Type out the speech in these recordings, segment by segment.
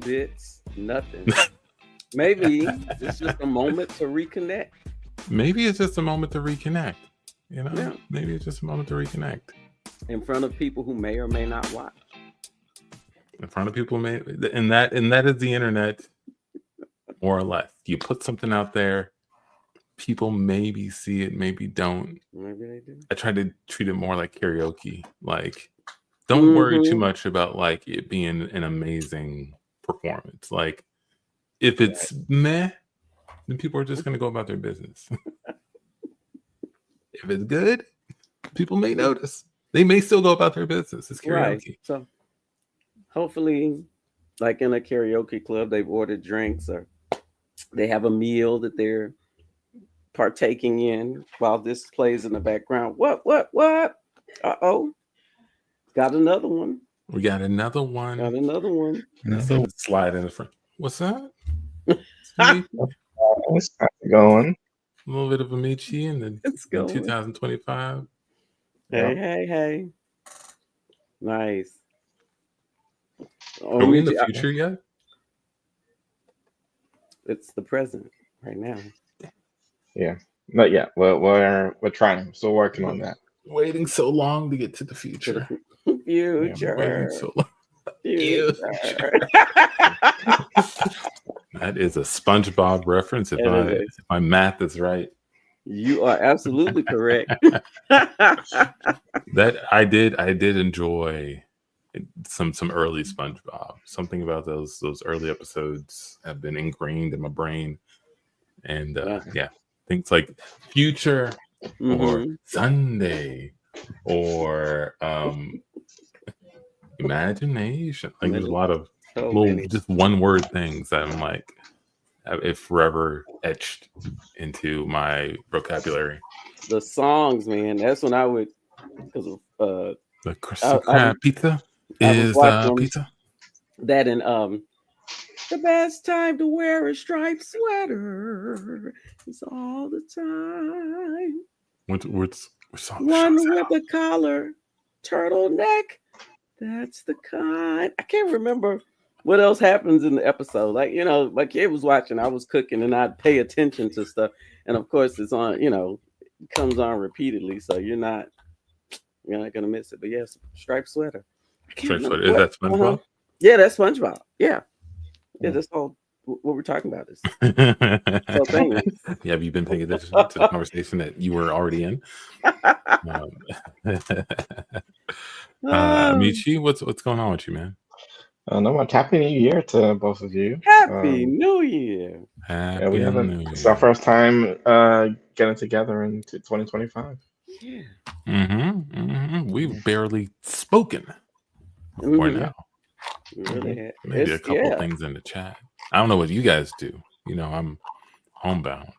bits, nothing. Maybe it's just a moment to reconnect. Maybe it's just a moment to reconnect. You know, Yeah. maybe it's just a moment to reconnect In front of people who may or may not watch. in front of people. And that is the internet, more or less. You put something out there, people maybe see it, maybe don't. Maybe they do. I try to treat it more like karaoke. Like, don't worry too much about like it being an amazing performance. Like, if it's meh, then people are just going to go about their business. If it's good, people may notice. They may still go about their business. It's karaoke. Right. So hopefully, like in a karaoke club, they've ordered drinks or they have a meal that they're partaking in while this plays in the background. What? Uh-oh. Got another one. We got another one. Another Slide in the front. What's that? It's going. A little bit of Amici in It's going. 2025. Hey. Nice. Are we in the future yet? It's the present right now. Yeah. Not yet. We're trying. Still working on that. Waiting so long to get to the future. Future. Waiting so long. Future. That is a SpongeBob reference. If my math is right, you are absolutely correct. That I did enjoy some early SpongeBob. Something about those early episodes have been ingrained in my brain, and things like Future or Sunday or Imagination. Like there's a lot of little just one word things that I'm like have forever etched into my vocabulary. The songs, man, that's when I would, because the crystal crab pizza is pizza. That and the best time to wear a striped sweater is all the time. Which song? One with a collar, turtleneck. That's the kind. I can't remember what else happens in the episode. Like, you know, my kid was watching, I was cooking, and I'd pay attention to stuff. And of course, it's on, you know, it comes on repeatedly, so you're not gonna miss it. But yes, striped sweater. Striped sweater. Is that SpongeBob? Yeah, that's SpongeBob. Yeah, that's all what we're talking about. Is so famous. Yeah, have you been paying attention to the conversation that you were already in? Michi, what's going on with you, man? No much. Happy New Year to both of you. Happy New Year. Happy New Year. It's our first time getting together in 2025. Yeah. We've barely spoken before now. Really Maybe a couple of things in the chat. I don't know what you guys do. You know, I'm homebound.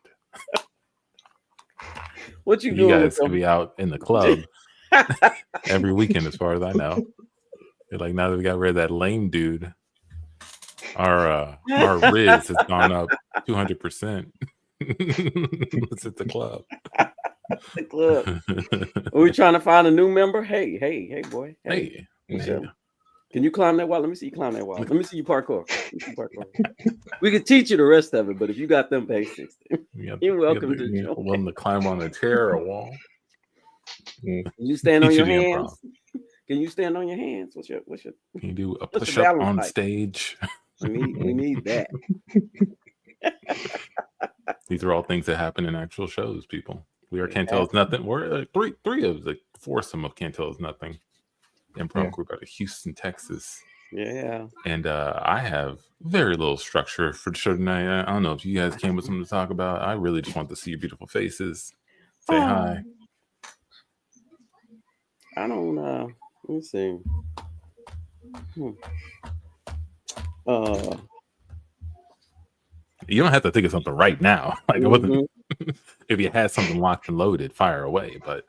What you doing? You guys could be out in the club every weekend, as far as I know. You're like, now that we got rid of that lame dude, our Riz has gone up 200%. Let's hit the club. The club. Are we trying to find a new member? Hey, boy. Hey. Can you climb that wall? Let me see you climb that wall. Let me see you parkour. We could teach you the rest of it, but if you got them basics, you're welcome to join. Willing to climb on a chair or a wall. Can you stand on your hands? Can you stand on your hands? What's your? Can you do a push-up on stage? We need that. These are all things that happen in actual shows, people. We are Can't Tell Us Nothing. We're three of the foursome of Can't Tell Us Nothing. Improv group out of Houston, Texas. Yeah. And I have very little structure for the show tonight. I don't know if you guys came with something to talk about. I really just want to see your beautiful faces. Say hi. I don't let me see. You don't have to think of something right now. Like it wasn't if you had something locked and loaded, fire away. But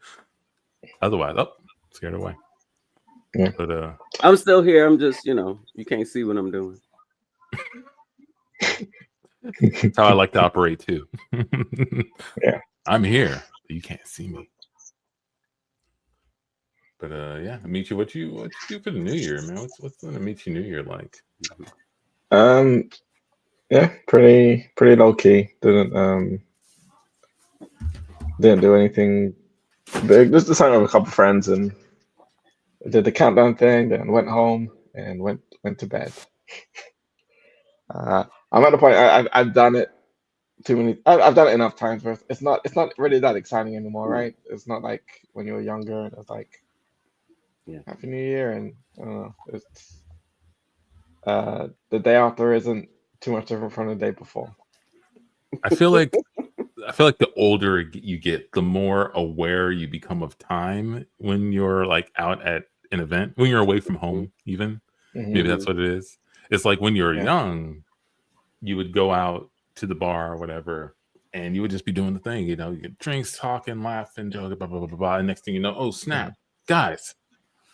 otherwise, scared away. Yeah. But I'm still here. I'm just, you can't see what I'm doing. That's how I like to operate too. Yeah. I'm here, but you can't see me. But Amici, what you do for the new year, man? What's the Amici New Year like? Yeah, pretty low key. Didn't do anything big. Just decided with a couple friends and did the countdown thing. Then went home and went to bed. I'm at the point I've done it too many. I've done it enough times where it's not really that exciting anymore, right? It's not like when you were younger and it's like Happy New Year and I don't know. It's the day after isn't too much different from the day before. I feel like the older you get, the more aware you become of time when you're like out at an event, when you're away from home, even. Maybe that's what it is. It's like when you're young, you would go out to the bar or whatever, and you would just be doing the thing, you get drinks, talking, laughing, joking, blah, blah, blah, blah, blah. And next thing you know, oh, snap, guys,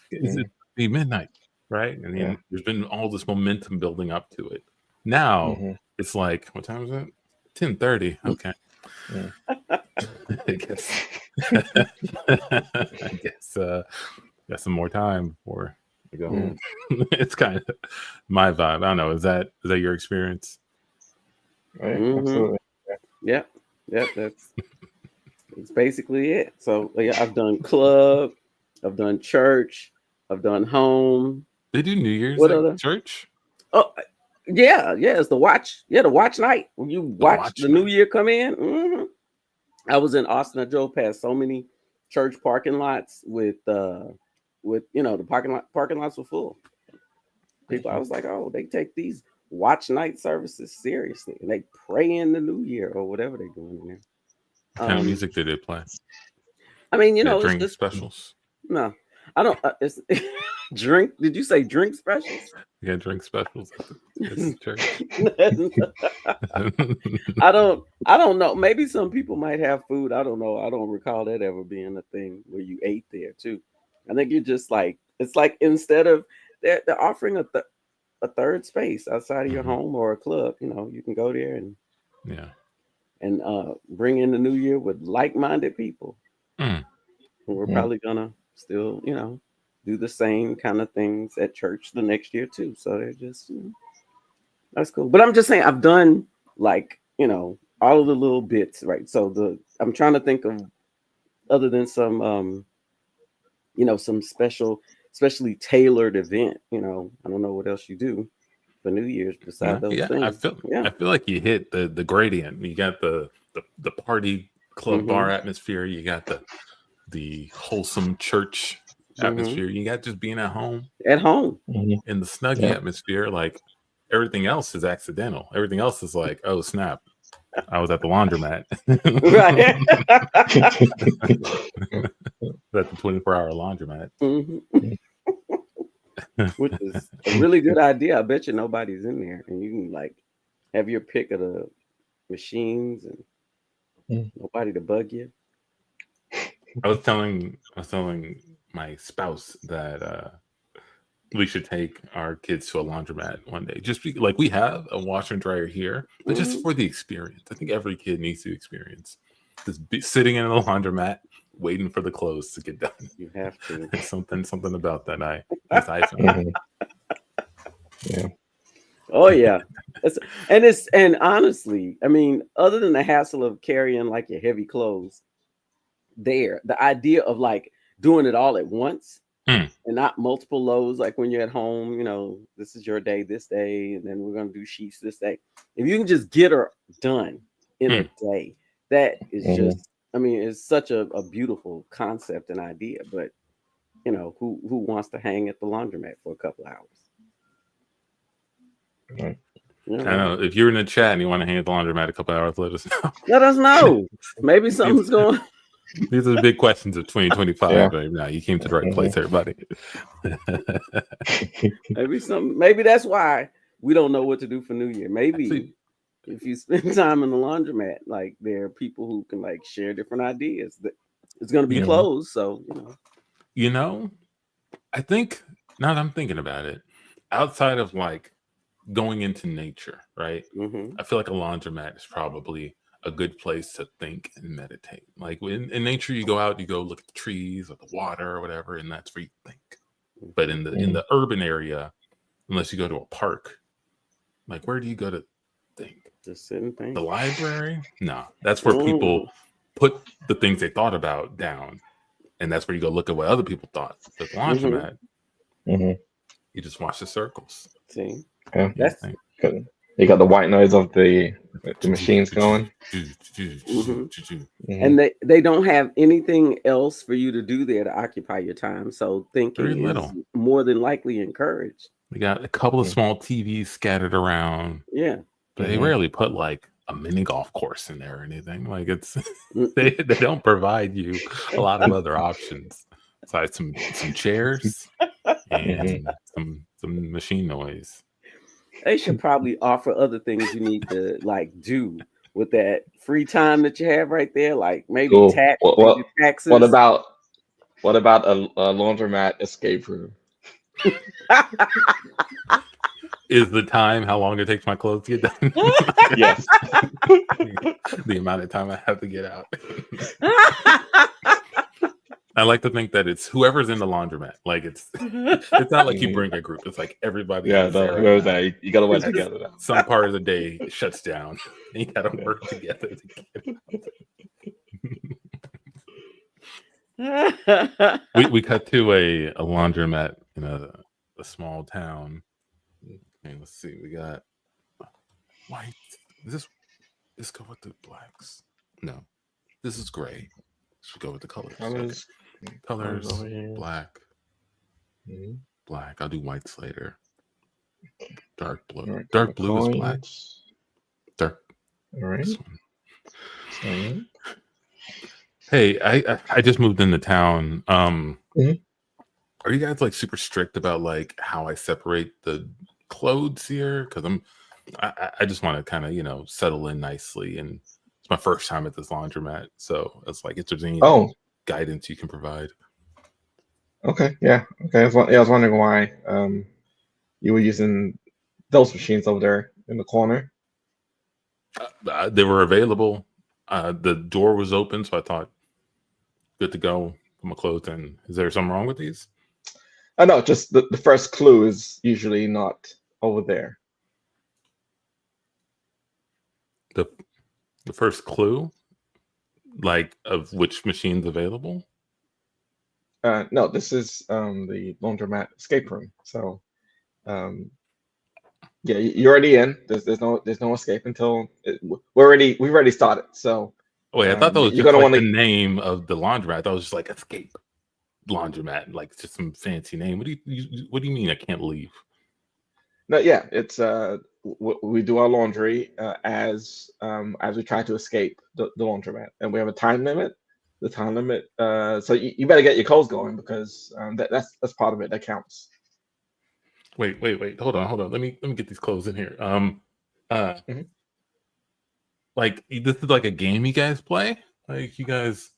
it's be midnight, right? And then there's been all this momentum building up to it. Now, it's like, what time is it? 10:30. Okay. I guess got some more time before I go home. It's kind of my vibe. I don't know. Is that your experience? Right. Absolutely. Yeah. That's basically it. So I've done club, I've done church, I've done home. They do New Year's at church? Oh, yeah. It's the watch. Yeah, the watch night when you watch the New Year come in. I was in Austin. I drove past so many church parking lots with the parking lots were full. People, I was like, oh, they take these watch night services seriously, and they pray in the New Year or whatever they're doing in there. What kind of music did they play? I mean, drink specials. No, I don't. It's drink. Did you say drink specials? Yeah, drink specials. I don't know. Maybe some people might have food. I don't know. I don't recall that ever being a thing where you ate there too. I think you're just like, it's like instead of they're offering a third space outside of your home or a club. You can go there and bring in the New Year with like-minded people. We're probably gonna still do the same kind of things at church the next year too. So they're just that's cool. But I'm just saying I've done like all of the little bits, right? So I'm trying to think of other than some some specially tailored event. I don't know what else you do for New Year's besides those things. I feel like you hit the gradient. You got the party club bar atmosphere. You got the wholesome church atmosphere. You got just being at home in the snuggie atmosphere. Like everything else is accidental. Everything else is like, oh snap, I was at the laundromat. Right. That's the 24-hour laundromat. Which is a really good idea. I bet you nobody's in there, and you can like have your pick of the machines and nobody to bug you. I was telling my spouse that we should take our kids to a laundromat one day. Just like we have a washer and dryer here, but just for the experience. I think every kid needs to experience just sitting in a laundromat waiting for the clothes to get done. You have to. There's something about that I found. Yeah. Oh yeah. And honestly, I mean, other than the hassle of carrying like your heavy clothes, the idea of like doing it all at once and not multiple loads, like when you're at home, this is your day this day, and then we're gonna do sheets this day. If you can just get her done in a day, that is just, I mean, it's such a beautiful concept and idea. But who wants to hang at the laundromat for a couple hours? I know. If you're in the chat and you want to hang at the laundromat a couple hours, let us know. Let us know. Maybe something's going. These are the big questions of 2025. Yeah. Now you came to the right place, everybody. Maybe that's why we don't know what to do for New Year. Maybe if you spend time in the laundromat, like there are people who can like share different ideas. That it's going to be closed, so I think now that I'm thinking about it, outside of like going into nature, right? I feel like a laundromat is probably a good place to think and meditate. Like in nature, you go out, you go look at the trees or the water or whatever, and that's where you think. But in the urban area, unless you go to a park, Like, where do you go to think? Just sit and think. The library? No, that's where people put the things they thought about down, and that's where you go look at what other people thought. The laundromat, you just watch the circles. See, that's good. You got the white noise of the machines going. And they don't have anything else for you to do there to occupy your time. So thinking is more than likely encouraged. We got a couple of small TVs scattered around. Yeah. But they rarely put like a mini golf course in there or anything. Like it's they don't provide you a lot of other options besides some chairs and some machine noise. They should probably offer other things you need to like do with that free time that you have right there, like maybe taxes. What about a laundromat escape room? Is the time how long it takes my clothes to get done? Yes. The amount of time I have to get out. I like to think that it's whoever's in the laundromat. Like it's not like you bring a group. It's like everybody. Yeah, whoever's there. You gotta work together. Now. Some part of the day shuts down. And you gotta work together to get out. We cut to a laundromat in a small town. Okay, let's see. We got white. Let's go with the blacks. No, this is gray. Should go with the colors. Colors, black. Black. I'll do whites later. Dark blue. Right, Dark blue is black. Dark. All right. Hey, I just moved into town. Are you guys like super strict about like how I separate the clothes here? Because I just want to kind of settle in nicely, and it's my first time at this laundromat, so it's like if there's any guidance you can provide. Okay, yeah, okay. I was wondering why you were using those machines over there in the corner. They were available. The door was open, so I thought good to go. Put my clothes in. Is there something wrong with these? No, just the first clue is usually not over there. The first clue, like of which machine's available? No, this is the laundromat escape room. So, yeah, you're already in. There's no escape until we've already started. So, wait, I thought that was just like the name of the laundromat. I thought it was just like escape laundromat, like just some fancy name. What do you mean I can't leave? No, yeah, it's we do our laundry as we try to escape the laundromat, and we have a time limit. The time limit. So you better get your clothes going because that's part of it that counts. Wait. Hold on. Let me get these clothes in here. Like this is like a game you guys play? Like you guys?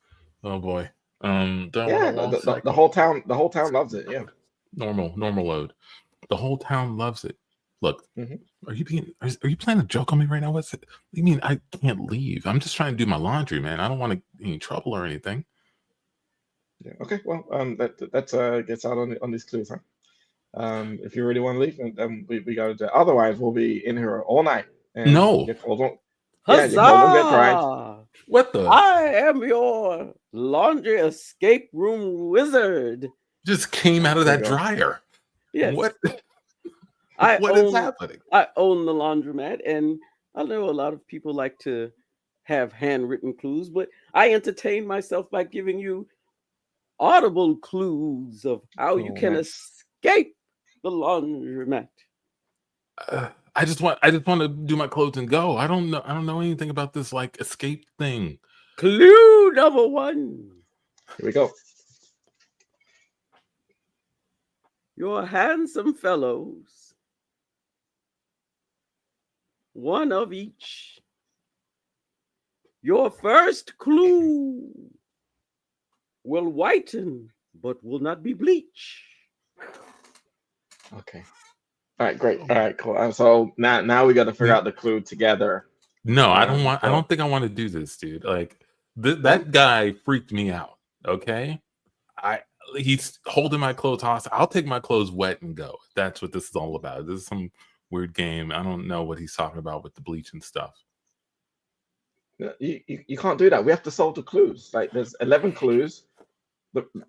Oh boy. The whole town loves it. Yeah. Normal load. The whole town loves it. Look, are you playing a joke on me right now? What's it? What do you mean I can't leave? I'm just trying to do my laundry, man. I don't want to get in trouble or anything. Yeah. Okay. Well, that's gets out on these clues, huh? If you really want to leave, then we got to do. Otherwise, we'll be in here all night. And no. Your clothes won't, Huzzah! Your clothes won't get dried. What the? I am your laundry escape room wizard. Just came out of that dryer. Yes. What? What is happening? I own the laundromat, and I know a lot of people like to have handwritten clues, but I entertain myself by giving you audible clues of how you can escape the laundromat. I just want to do my clothes and go. I don't know anything about this like escape thing. Clue number 1. Here we go. You're handsome fellows. One of each. Your first clue will whiten, but will not be bleach. Okay. All right, great. All right, cool. So now we got to figure out the clue together. No, I don't want. I don't think I want to do this, dude. Like that guy freaked me out. Okay, he's holding my clothes hostage. I'll take my clothes wet and go. That's what this is all about. This is some weird game. I don't know what he's talking about with the bleach and stuff. You can't do that. We have to solve the clues. Like there's 11 clues.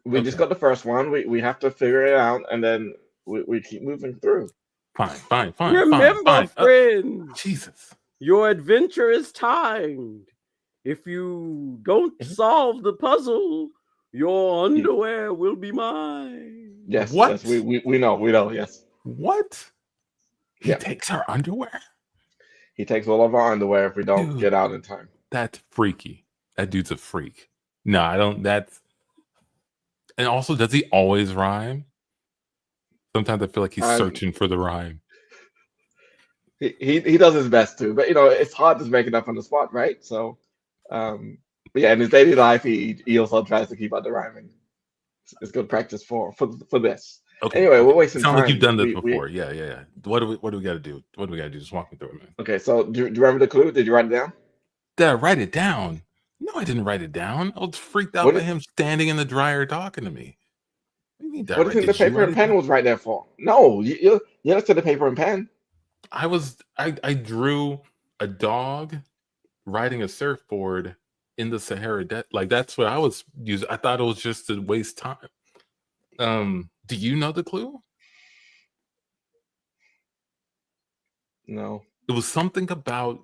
We just got the first one. We have to figure it out, and then we keep moving through. Fine. Remember, friend, Jesus, your adventure is timed. If you don't solve the puzzle, your underwear will be mine. Yes, what? Yes, we know. Yes. What? He takes our underwear? He takes all of our underwear if we don't get out in time. That's freaky. That dude's a freak. No, I don't. That's. And also, does he always rhyme? Sometimes I feel like he's searching for the rhyme. He does his best to, but it's hard to make it up on the spot, right? So, but yeah, in his daily life, he also tries to keep out the rhyming. It's good practice for this. Okay. Anyway, we're wasting time. Sounds like you've done this before. Yeah. What do we got to do? What do we got to do? Just walk me through it, man. Okay, so do you remember the clue? Did you write it down? Did I write it down? No, I didn't write it down. I was freaked out by him standing in the dryer talking to me. What do you mean? What do you think the paper and pen was right there for? No, you looked at the paper and pen. I drew a dog riding a surfboard in the Sahara Desert. Like that's what I was using. I thought it was just to waste time. Do you know the clue? No. It was something about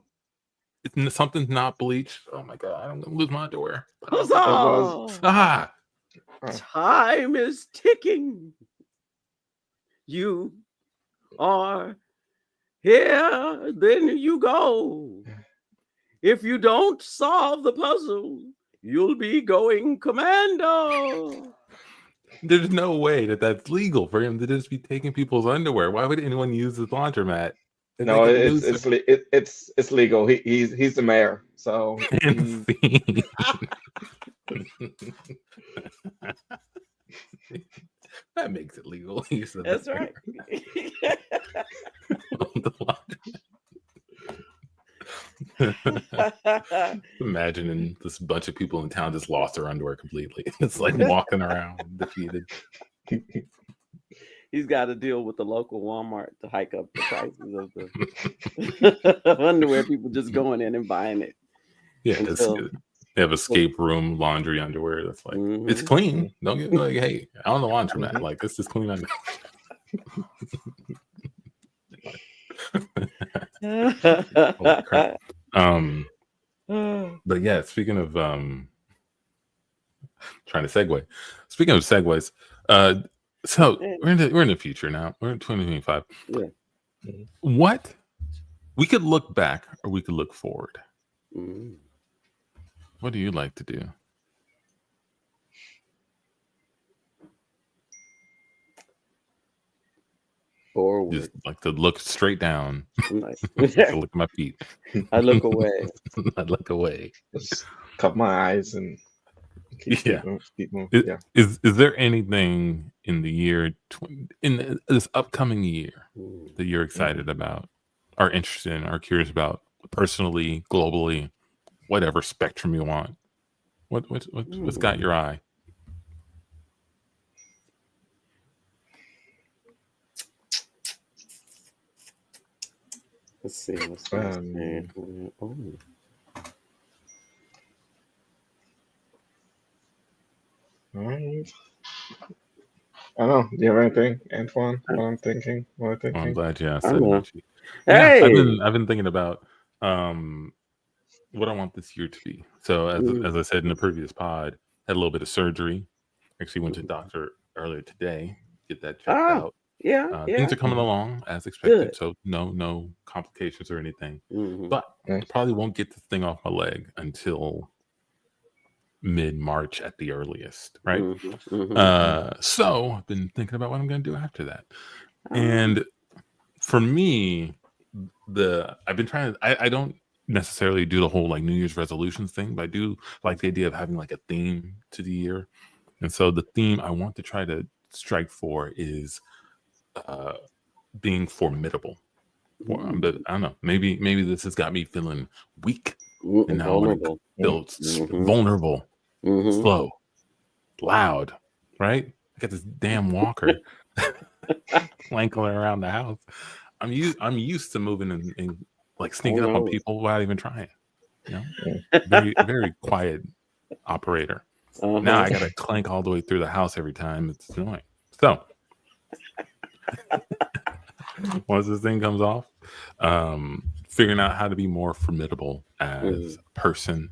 something's not bleached. Oh my god, I'm gonna lose my underwear. Time is ticking. You are here, then you go. If you don't solve the puzzle, you'll be going commando. There's no way that's legal for him to just be taking people's underwear. Why would anyone use his laundromat? No, it's legal. He's the mayor, so. That makes it legal. That's right. Imagining this bunch of people in town just lost their underwear completely. It's like walking around defeated. He's got to deal with the local Walmart to hike up the prices of the underwear. People just going in and buying it. Yeah, they have escape room laundry underwear. That's like it's clean. Don't get like, hey, I don't know laundromat. Like this is clean underwear. Holy crap. But yeah, speaking of trying to segue. Speaking of segues, so we're in the future now. We're in 2025. Yeah. What we could look back or we could look forward. What do you like to do? Forward. Just like to look straight down. Nice. Look at my feet. I look away. I look away. Just cover my eyes and keep moving. Yeah. Is there anything in the year in this upcoming year that you're excited about, are interested in, are curious about, personally, globally, whatever spectrum you want? What's got your eye? Let's see. I don't know. Do you have anything, Antoine? What I'm thinking? I'm glad you asked. Hey, I've been thinking about what I want this year to be. So as I said in the previous pod, had a little bit of surgery. Actually went to the doctor earlier today, get that checked out. Yeah. Things are coming along as expected. Good. So no complications or anything. But Nice. I probably won't get this thing off my leg until mid-March at the earliest, right? So I've been thinking about what I'm going to do after that. And for me, I've been trying to, I don't necessarily do the whole like New Year's resolutions thing, but I do like the idea of having like a theme to the year. And so the theme I want to try to strike for is being formidable. But I don't know, maybe this has got me feeling weak, and now vulnerable. I want to feel vulnerable, slow, loud, right? I got this damn walker clanking around the house. I'm used to moving and like sneaking up on people without even trying. Yeah. Very quiet operator. Now I gotta clank all the way through the house every time. It's annoying. So once this thing comes off, figuring out how to be more formidable as a person,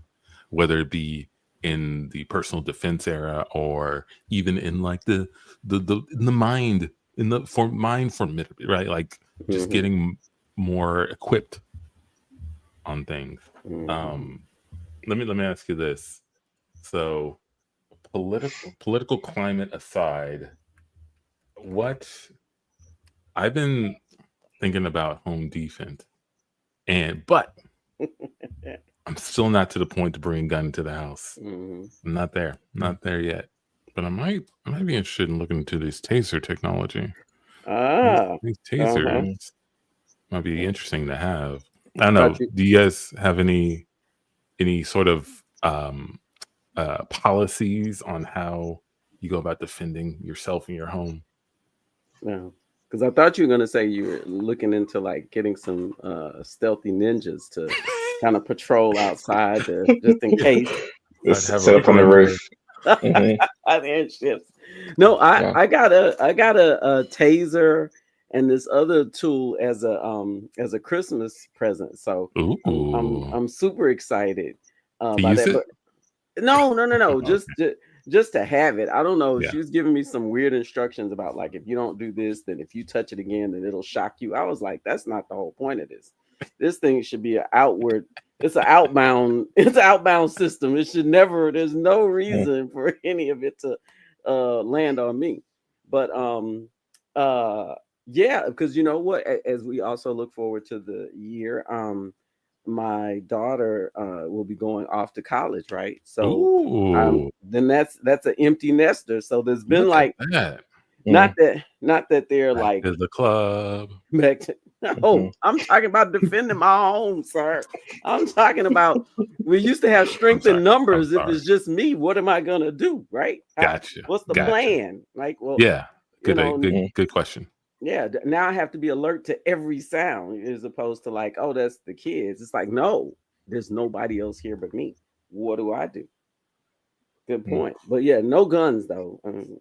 whether it be in the personal defense era or even in like the mind formidable, right? Like just getting more equipped on things. Let me ask you this. So political climate aside, what I've been thinking about home defense, but I'm still not to the point to bring a gun to the house. I'm not there yet. But I might be interested in looking into this taser technology. These tasers might be interesting to have. I don't know. Do you guys have any sort of policies on how you go about defending yourself in your home? No, because I thought you were going to say you were looking into like getting some stealthy ninjas to kind of patrol outside just in case. Just sit up on the roof. No, I got a taser and this other tool as a Christmas present. So I'm super excited by that. But no. Just to have it. I don't know. She was giving me some weird instructions about like if you don't do this, then if you touch it again, then it'll shock you. I was like, that's not the whole point of this. This thing should be it's an outbound system. It should never, there's no reason for any of it to land on me. But because you know what, as we also look forward to the year, my daughter will be going off to college, right? So then that's an empty nester. So there's been like not that they're back like to the club. I'm talking about defending my home, sir. I'm talking about we used to have strength in numbers. If it's just me, what am I gonna do? Right? Gotcha. What's the plan? Like, well, good question. Yeah, now I have to be alert to every sound as opposed to like, oh, that's the kids. It's like, no, there's nobody else here but me. What do I do? Good point. But yeah, no guns though. I'm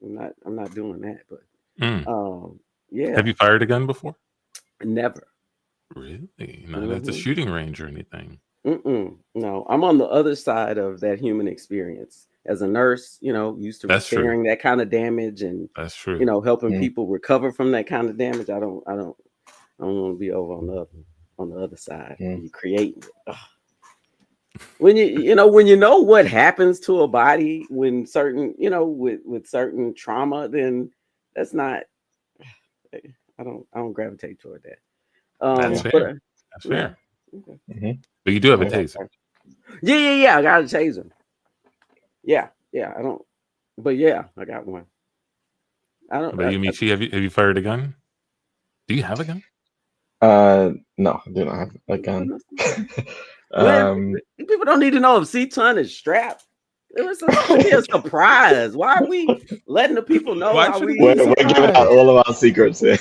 not doing that. But yeah. Have you fired a gun before? Never. Really? Not at the shooting range or anything. No, I'm on the other side of that human experience. As a nurse, used to repairing that kind of damage and that's true. Helping people recover from that kind of damage. I don't want to be over on the other side. You creating it. When you know what happens to a body when certain, with certain trauma, then that's not. I don't gravitate toward that. That's fair. That's fair. Okay. But you do have a taser. Yeah. I got a taser. Yeah. I don't. But yeah, I got one. I don't. But Michi, have you fired a gun? Do you have a gun? No, I do not have a gun. People don't need to know if CTUN is strapped. It was a surprise. Why are we letting the people know? We're giving out all of our secrets here.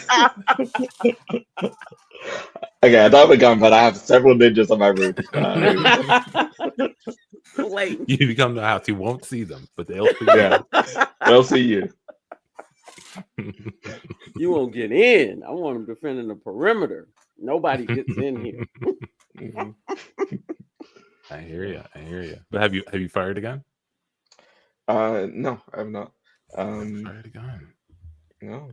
Okay, I don't have a gun, but I have several ninjas on my roof. You come to the house, you won't see them, but they'll see you. They'll see you. You won't get in. I want them defending the perimeter. Nobody gets in here. I hear you. But have you fired a gun? No, I have not. Fired a gun? No.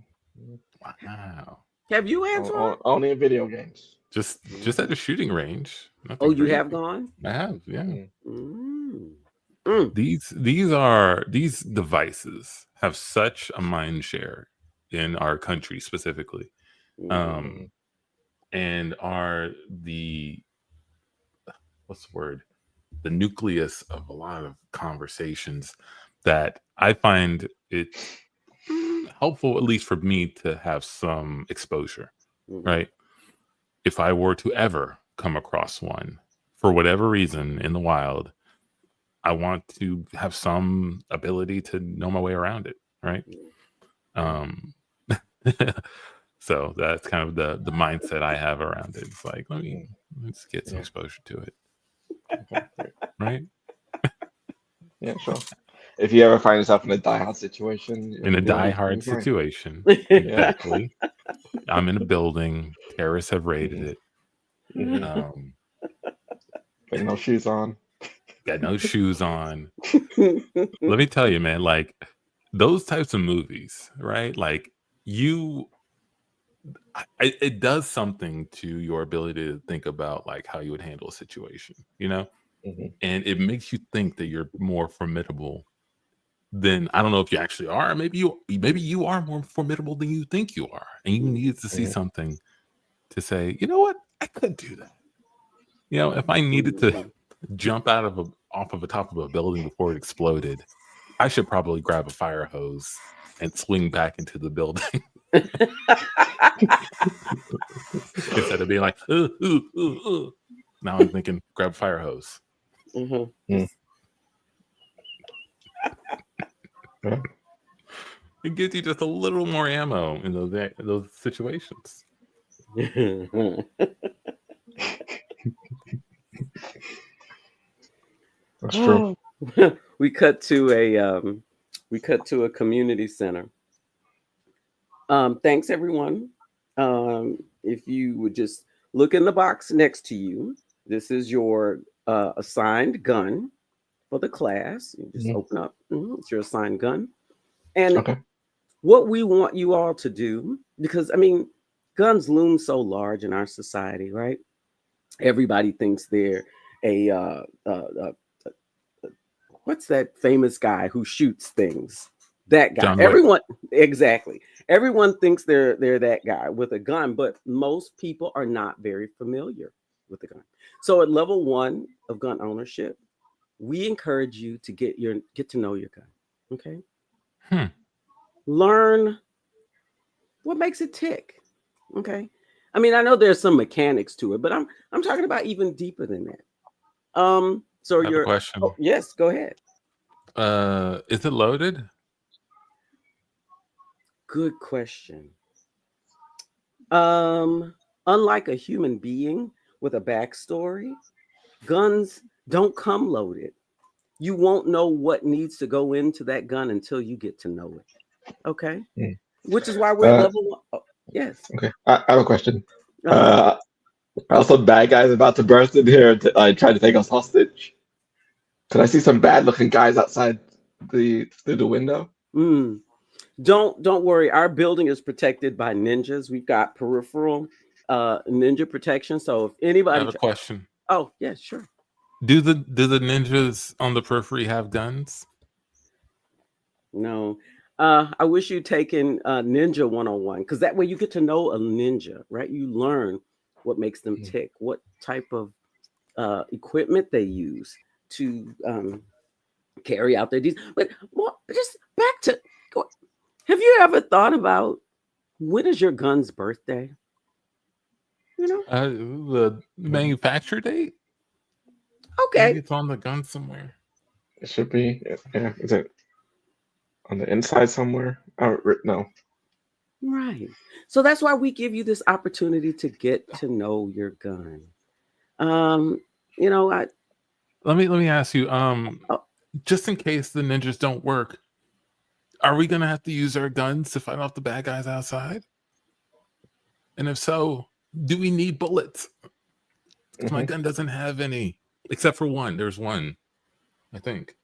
Wow. Have you, Antoine? Only in video games. Just at the shooting range. Oh, you have gone? I have, yeah. These devices have such a mind share in our country specifically, and are the nucleus of a lot of conversations that I find it helpful, at least for me, to have some exposure, right? If I were to ever come across one for whatever reason in the wild, I want to have some ability to know my way around it, right? So that's kind of the mindset I have around it. It's like, let's get some exposure to it. Okay, great. Right? Yeah, sure. If you ever find yourself in a die-hard situation, In a you'll die-hard be fine. situation. Yeah. Exactly. I'm in a building. Terrorists have raided it. Mhm. Put no shoes on. Got no shoes on. Let me tell you, man, like those types of movies, right? Like it does something to your ability to think about like how you would handle a situation, you know? Mhm. And it makes you think that you're more formidable than, I don't know if you actually are. Maybe you are more formidable than you think you are. And you needed to see something to say, you know what? I could do that. You know, if I needed to jump off of the top of a building before it exploded, I should probably grab a fire hose and swing back into the building instead of being like, Now I'm thinking, grab a fire hose. Yeah. It gives you just a little more ammo in those situations. That's true. We cut to a community center. Thanks everyone. If you would just look in the box next to you, this is your assigned gun for the class. You just open up. It's your assigned gun. And Okay. what we want you all to do, because I mean, guns loom so large in our society, right? Everybody thinks they're a what's that famous guy who shoots things? That guy. John Wick. Everyone, exactly. Everyone thinks they're that guy with a gun, but most people are not very familiar with the gun. So at level 1 of gun ownership, we encourage you to get to know your gun. Okay. Learn what makes it tick. Okay. I mean, I know there's some mechanics to it, but I'm talking about even deeper than that. So I have a question. Yes, go ahead. Is it loaded? Good question. Unlike a human being with a backstory, guns don't come loaded. You won't know what needs to go into that gun until you get to know it. Okay. Which is why we're at level 1. Oh, yes. Okay. I have a question. Are some bad guys about to burst in here and try to take us hostage? Could I see some bad-looking guys outside through the window? Don't worry. Our building is protected by ninjas. We've got peripheral ninja protection. So if anybody, I have a question. Oh yeah, sure. Do the ninjas on the periphery have guns? No. I wish you'd taken Ninja 101, because that way you get to know a ninja, right? You learn what makes them tick, what type of equipment they use to carry out their deeds. But just back to, have you ever thought about when is your gun's birthday? You know, the manufacture date. Okay, maybe it's on the gun somewhere. It should be. Yeah, is it on the inside somewhere? No. Right. So that's why we give you this opportunity to get to know your gun. You know, let me ask you, just in case the ninjas don't work, are we gonna have to use our guns to fight off the bad guys outside? And if so, do we need bullets? Because my gun doesn't have any, except for one. There's one, I think.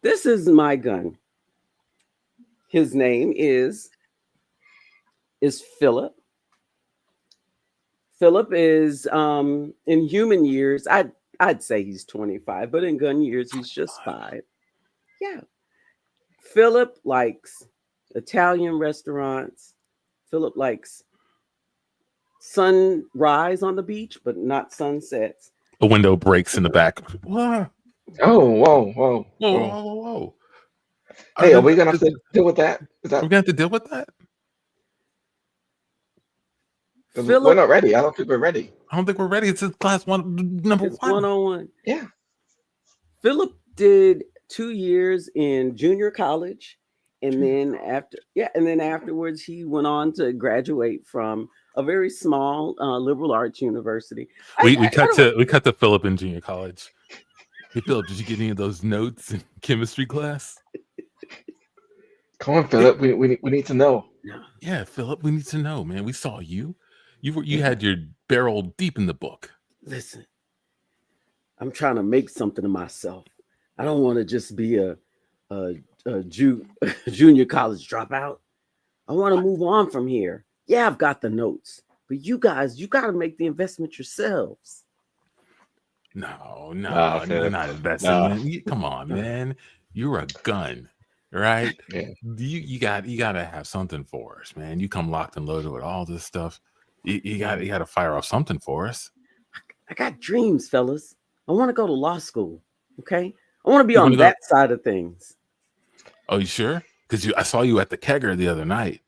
This is my gun. His name is Philip. Philip is in human years, I'd say he's 25, but in gun years he's just 5. Yeah. Philip likes Italian restaurants. Philip likes sunrise on the beach, but not sunsets. A window breaks in the back. Whoa. Oh, whoa. Hey, are we gonna have to deal with that? We're gonna have to deal with that? Philip, we're not ready. I don't think we're ready. I don't think we're ready. It's class 1, number 1. 101. Yeah. Philip did 2 years in junior college, And then afterwards, he went on to graduate from a very small liberal arts university. We cut to Philip in junior college. Hey Philip, did you get any of those notes in chemistry class? Come on, Philip. We need to know. Yeah, Philip, we need to know, man. We saw you. You had your barrel deep in the book. Listen, I'm trying to make something of myself. I don't want to just be a junior college dropout. I want to move on from here. Yeah, I've got the notes, but you guys, you got to make the investment yourselves. No, not investing. Man. Come on, man. You're a gun, right? Yeah. You gotta have something for us, man. You come locked and loaded with all this stuff. You gotta fire off something for us. I got dreams, fellas. I want to go to law school. Okay, I want to be on that side of things. Oh, you sure? Because I saw you at the kegger the other night.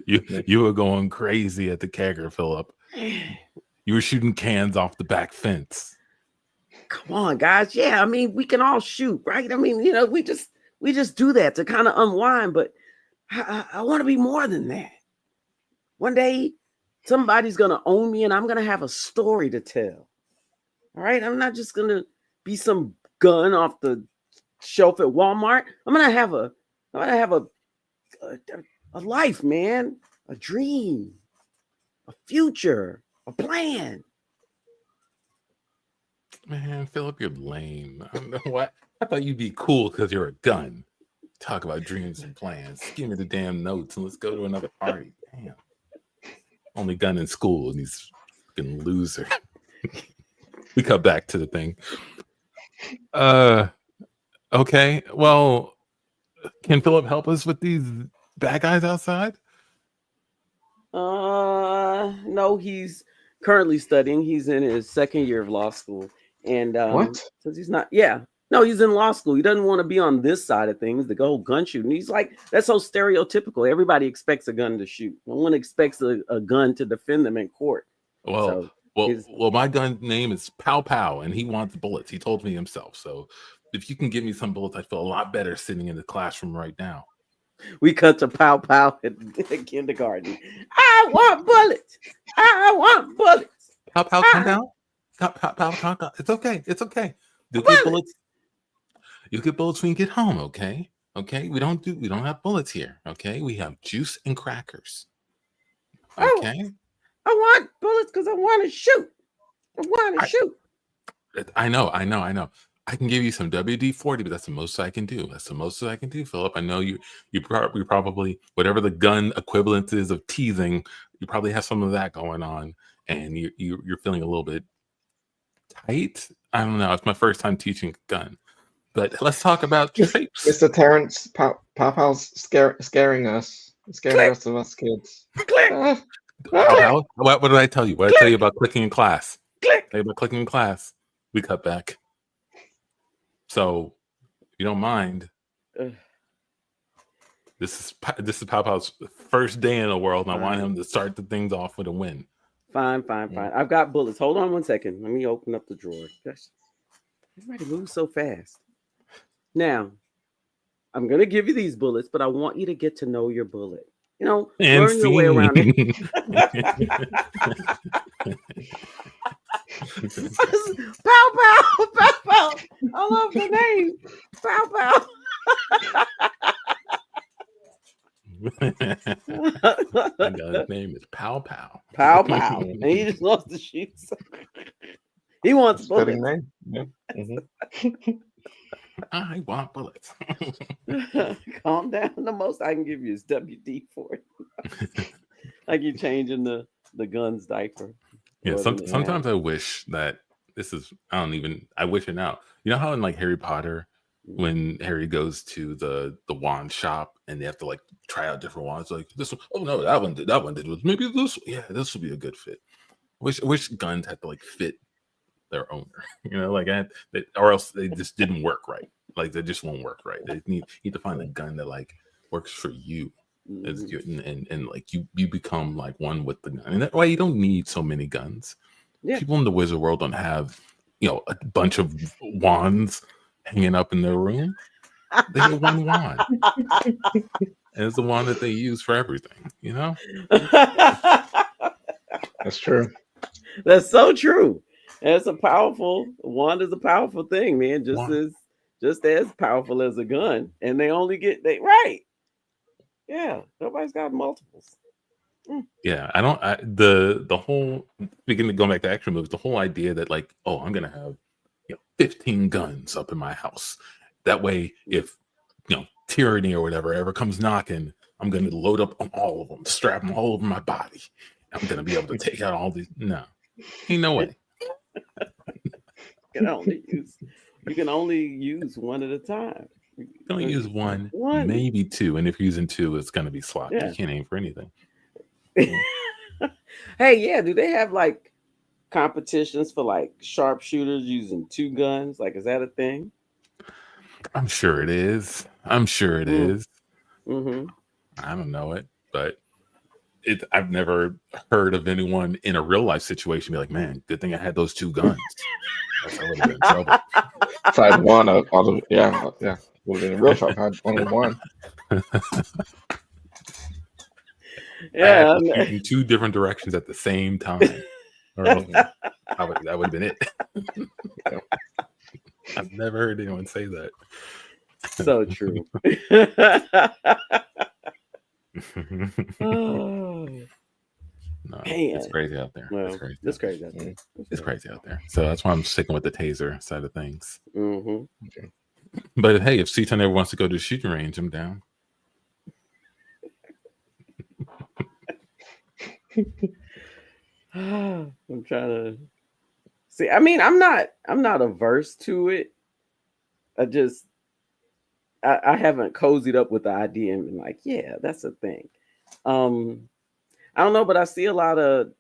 You were going crazy at the kegger, Philip. You were shooting cans off the back fence. Come on, guys. Yeah, I mean, we can all shoot, right? I mean, we just do that to kind of unwind, but I want to be more than that. One day, somebody's going to own me and I'm going to have a story to tell. All right? I'm not just going to be some gun off the shelf at Walmart. I'm going to have a life, man, a dream, a future, a plan. Man, Philip, you're lame. I don't know what. I thought you'd be cool because you're a gun. Talk about dreams and plans. Give me the damn notes and let's go to another party. Damn. Only gun in school and he's fucking loser. We cut back to the thing. Okay. Well, can Philip help us with these bad guys outside? No, he's currently studying. He's in his second year of law school. And What? Since he's not, yeah. No, he's in law school. He doesn't want to be on this side of things, the whole gun shooting. He's like, that's so stereotypical. Everybody expects a gun to shoot. No one expects a gun to defend them in court. Well, my gun name is Pow Pow, and he wants bullets. He told me himself. So if you can give me some bullets, I feel a lot better sitting in the classroom right now. We cut to Pow Pow at kindergarten. I want bullets. I want bullets. Pow Pow, calm down. Pow Pow. It's okay. It's okay. You'll get bullets. You'll get bullets when you get home. Okay. Okay. We don't have bullets here. Okay. We have juice and crackers. Okay. I want bullets because I want to shoot. I want to shoot. I know. I can give you some WD-40, but that's the most I can do. That's the most I can do, Philip. I know you probably, whatever the gun equivalent is of teasing, you probably have some of that going on, and you're feeling a little bit tight. I don't know. It's my first time teaching gun, but let's talk about shapes. Mr. Terrence, Pow's scaring us. Scaring the rest of us kids. What did I tell you? What did I tell you about clicking in class? We cut back. So, if you don't mind, this is Pow Pow's first day in the world, and I want him to start the things off with a win. Fine. I've got bullets. Hold on 1 second. Let me open up the drawer. Gosh, everybody moves so fast. Now, I'm gonna give you these bullets, but I want you to get to know your bullet. Learn your way around it. Pow Pow. I love the name. Pow Pow. His name is Pow Pow. Pow Pow. And he just wants to shoot. He wants bullets. Name. Yeah. Mm-hmm. I want bullets. Calm down. The most I can give you is WD-40. Like you changing the gun's diaper. Yeah, sometimes I wish that I wish it now. You know how in like Harry Potter, when Harry goes to the wand shop and they have to like try out different wands, like this one, oh no, that one did maybe this one. Yeah, this would be a good fit. I wish guns had to like fit their owner, or else they just didn't work right. Like they just won't work right. They need to find a gun that like works for you. And like you become like one with the gun, and that way you don't need so many guns. Yeah. People in the wizard world don't have a bunch of wands hanging up in their room. They get one wand. And it's the wand that they use for everything, you know? That's true. That's so true. That's a powerful wand is a powerful thing, man. Just as powerful as a gun. And they only get they right. Yeah, nobody's got multiples. Yeah, the whole beginning of going back to action movies, the whole idea that like, oh, I'm gonna have 15 guns up in my house. That way, if tyranny or whatever ever comes knocking, I'm gonna load up on all of them, strap them all over my body. I'm gonna be able to take out all these. No, ain't no way. You can only use one at a time. You can only use one, maybe two, and if you're using two, it's gonna be sloppy. Yeah. You can't aim for anything. Hey, yeah, do they have like competitions for like sharpshooters using two guns? Like, is that a thing? I'm sure it is. Mm-hmm. I don't know it, but I've never heard of anyone in a real life situation be like, man, good thing I had those two guns. I would have been in trouble. If I had one, would have been in real trouble. I had only one. Yeah, in two different directions at the same time. That would have been it. I've never heard anyone say that. So true. Oh, no, it's crazy out there. Well, it's crazy out there. It's crazy out there. So that's why I'm sticking with the taser side of things. Mm-hmm. Okay. But hey, if CTUN ever wants to go to the shooting range, I'm down. I'm trying to see. I mean, I'm not averse to it. I haven't cozied up with the idea and been like, yeah, that's a thing. I don't know, but I see a lot of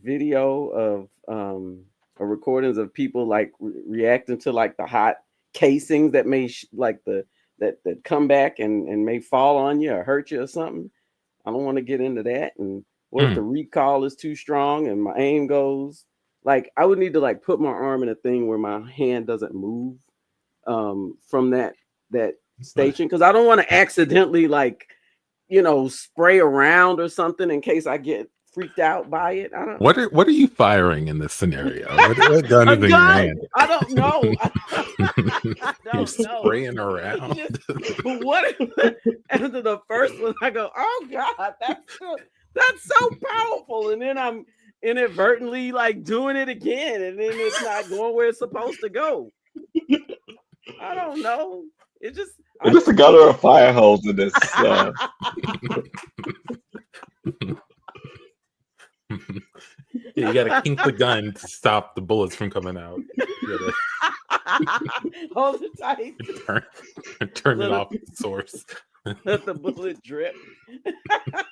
video of recordings of people like reacting to like the hot casings that may that come back and may fall on you or hurt you or something. I don't want to get into that. And what if the recoil is too strong and my aim goes? Like, I would need to like put my arm in a thing where my hand doesn't move from that station, because I don't want to accidentally like spray around or something in case I get freaked out by it. I don't. What are you firing in this scenario? What gun is in your hand? I don't know. I don't know. Spraying around. But what if after the first one I go, oh God, that's so powerful, and then I'm inadvertently like doing it again, and then it's not going where it's supposed to go. I don't know. It's just a gun or a fire hose in this. You gotta kink the gun to stop the bullets from coming out. Hold it tight. Turn it off at the source. Let the bullet drip.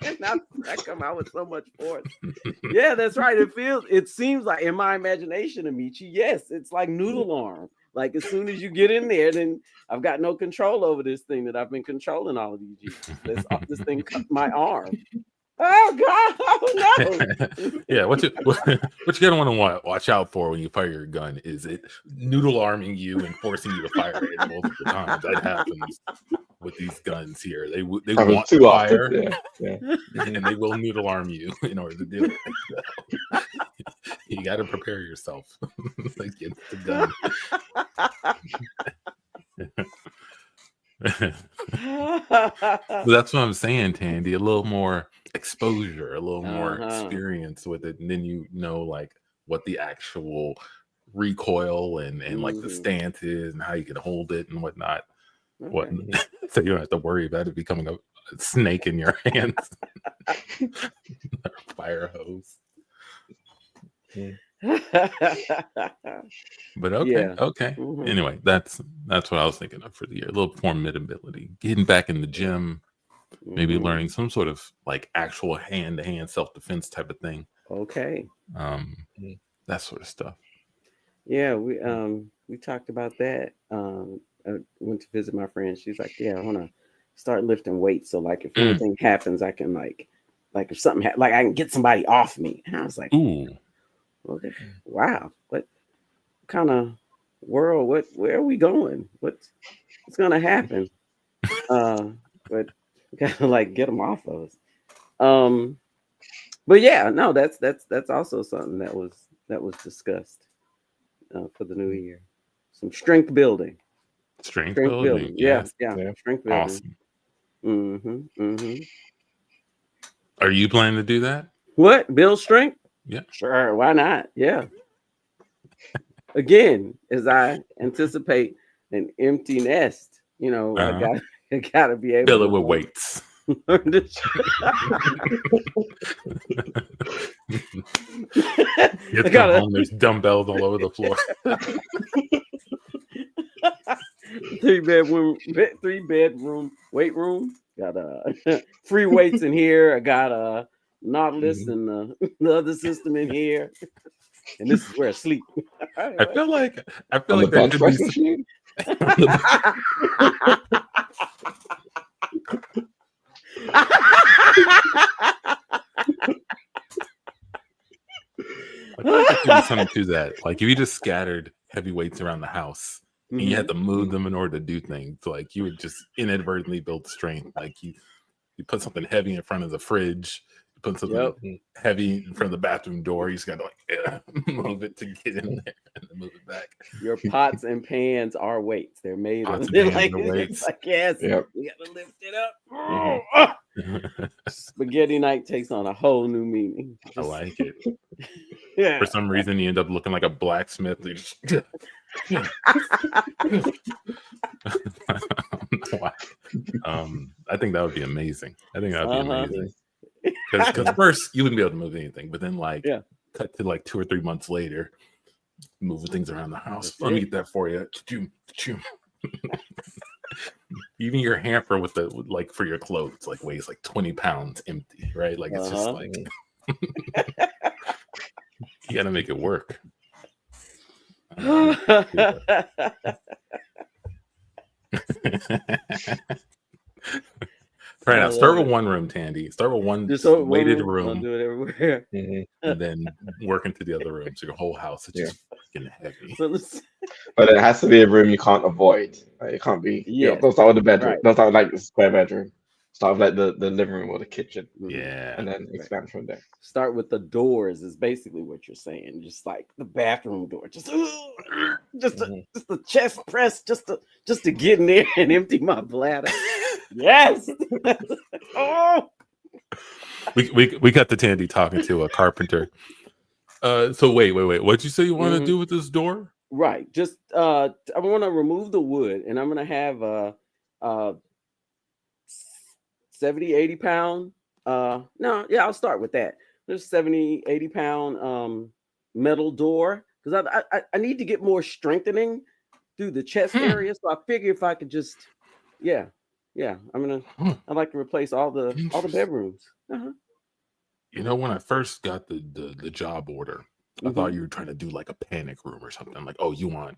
And I come out with so much force. Yeah, that's right. It seems like in my imagination, Amici, yes, it's like noodle arm. Like as soon as you get in there, then I've got no control over this thing that I've been controlling all of these years. This thing cut my arm. Oh God! Oh no! Yeah, what you gonna want to watch out for when you fire your gun is it noodle arming you and forcing you to fire it multiple times. That happens with these guns here. They want to fire, and they will noodle arm you in order to do it. So, you got to prepare yourself against the gun. That's what I'm saying, Tandy. A little more exposure, a little more experience with it, and then like what the actual recoil and like the stance is and how you can hold it and whatnot. Okay. So you don't have to worry about it becoming a snake in your hands. Fire hose. But okay. Mm-hmm. Anyway, that's what I was thinking of for the year. A little formidability, getting back in the gym, maybe learning some sort of like actual hand-to-hand self-defense type of thing. Okay. That sort of stuff. Yeah, we talked about that. I went to visit my friend. She's like, yeah, I want to start lifting weights. So like if anything happens, I can like if something like I can get somebody off me. And I was like, ooh. Okay. Wow. What kind of world, where are we going? What's gonna happen? But we gotta like get them off of us. Um, but yeah, no, that's also something that was discussed for the new year. Some strength building. Strength Strength building. building. Yeah, Yes. yeah. Yeah. Strength building. Awesome. Mm-hmm. Are you planning to do that? What? Build strength? Yeah. Sure, why not? Yeah. Again, as I anticipate an empty nest, Uh-huh. I gotta be able Fill it to with weights. learn to Get them home. There's dumbbells all over the floor. three bedroom weight room. Got free weights in here. I got a Nautilus and the other system in here, and this is where I sleep. I feel like On the there bench could press be machine. I feel like there could be something to that. Like if you just scattered heavy weights around the house and you had to move them in order to do things, like you would just inadvertently build strength. Like you put something heavy in front of the fridge, you put something heavy in front of the bathroom door. You just got to like move it to get in there and then move it back. Your pots and pans are weights. They're made Pots of and pans like, are weights. like yes, Yep. you got to lift it up. Spaghetti night takes on a whole new meaning. I like it. Yeah. For some reason, you end up looking like a blacksmith. I think that would be amazing. I think that would be amazing. Because first, you wouldn't be able to move anything, but then cut to like 2 or 3 months later, moving things around the house. Let me get that for you. Even your hamper with the like for your clothes like weighs like 20 pounds empty, right? Like it's just like you gotta make it work. Try it out. Start with one room, Tandy. Start with one weighted room. I'll do it everywhere. And then work into the other room. So your whole house is just fucking heavy. But it has to be a room you can't avoid. Like, it can't be. Yeah. Don't start with the bedroom. Right. Don't start with like the square bedroom. Start with like the living room or the kitchen. Yeah. And then expand from there. Start with the doors is basically what you're saying. Just like the bathroom door. Just a chest press just to get in there and empty my bladder. Yes. Oh. We got the Tandy talking to a carpenter. So wait. What'd you say you want to do with this door? Right. Just I want to remove the wood, and I'm gonna have 70, 80 pound. I'll start with that. There's 70, 80 pound metal door because I need to get more strengthening through the chest area. So I figure if I could just I'd like to replace all the bedrooms. You know, when I first got the job order, I thought you were trying to do like a panic room or something. Like, oh, you want,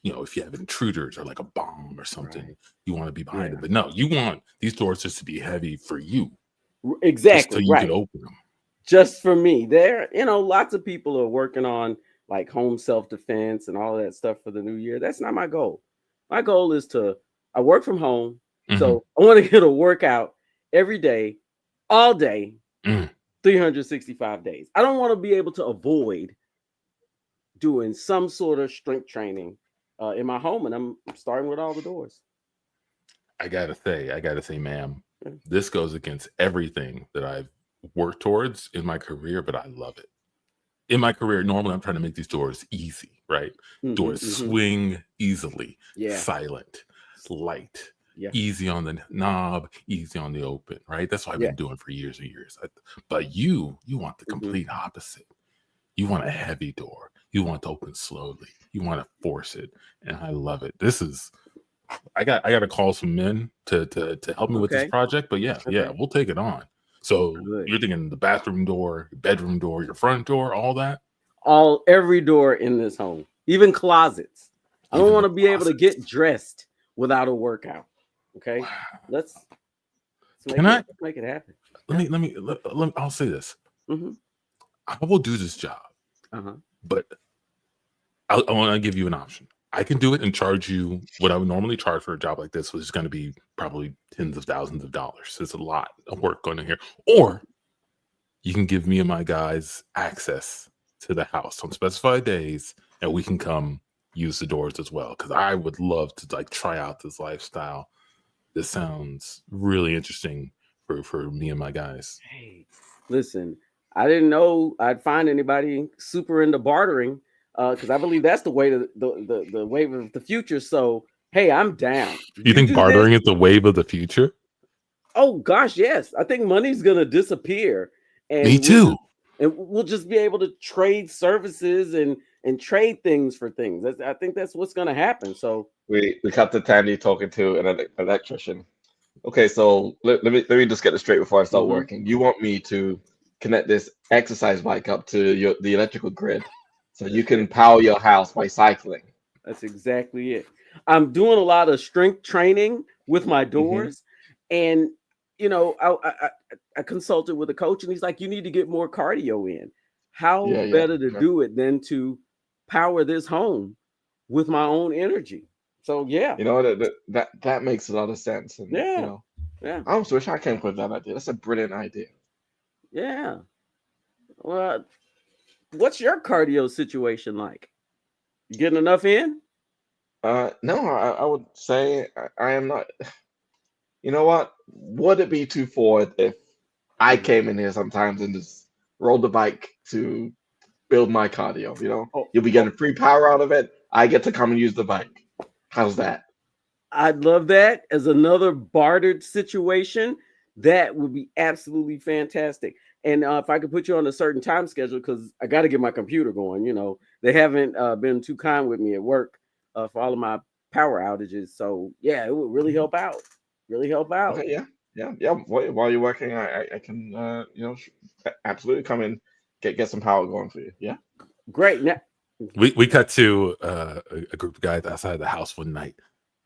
if you have intruders or like a bomb or something, you want to be behind it. But no, you want these doors just to be heavy for you. Exactly. So you can open them. Just for me. There, lots of people are working on like home self-defense and all of that stuff for the new year. That's not my goal. My goal is I work from home. So I want to get a workout every day, all day, 365 days. I don't want to be able to avoid doing some sort of strength training in my home, and I'm starting with all the doors. I gotta say, ma'am, this goes against everything that I've worked towards in my career, but I love it. In my career, normally I'm trying to make these doors easy, right? Doors swing easily, silent, light. Easy on the knob, easy on the open, right? That's what I've been doing for years and years. But you want the complete opposite. You want a heavy door. You want to open slowly. You want to force it, and I love it. I got to call some men to help me with this project. But we'll take it on. So you're thinking the bathroom door, bedroom door, your front door, all that? Every door in this home, even closets. I don't want to be able to get dressed without a workout. Okay, wow. Let's make it happen. Let me. I'll say this. I will do this job, but I want to give you an option. I can do it and charge you what I would normally charge for a job like this, which is going to be probably tens of thousands of dollars. There's a lot of work going on here. Or you can give me and my guys access to the house on specified days, and we can come use the doors as well. Because I would love to like try out this lifestyle. This sounds really interesting for me and my guys. Hey, listen, I didn't know I'd find anybody super into bartering, because I believe that's the way to the wave of the future. So hey, I'm down. You think do bartering this? is the wave of the future? Oh gosh, yes. I think money's gonna disappear, and Me too. we'll just be able to trade services and trade things for things. I think that's what's gonna happen. So We cut to Tandy talking to an electrician. Okay, so let me just get this straight before I start working. You want me to connect this exercise bike up to the electrical grid so you can power your house by cycling? that's exactly it. I'm doing a lot of strength training with my doors, and you know, I consulted with a coach, and he's like, "You need to get more cardio in. How better to do it than to power this home with my own energy?" So yeah, you know that makes a lot of sense. And yeah, you know, yeah. I almost wish I came up with that idea. That's a brilliant idea. Yeah. Well, what's your cardio situation like? You getting enough in? No, I would say I am not. You know what? Would it be too forward if I came in here sometimes and just rode the bike to build my cardio? You know, you'll be getting free power out of it. I get to come and use the bike. How's that? I'd love that as another bartered situation. That would be absolutely fantastic. And if I could put you on a certain time schedule, because I got to get my computer going. You know, they haven't been too kind with me at work for all of my power outages. So yeah, it would really help out. Really help out. Okay, yeah. While you're working, I can you know, absolutely come in, get some power going for you. Yeah. Great. Now, we cut to a group of guys outside the house one night.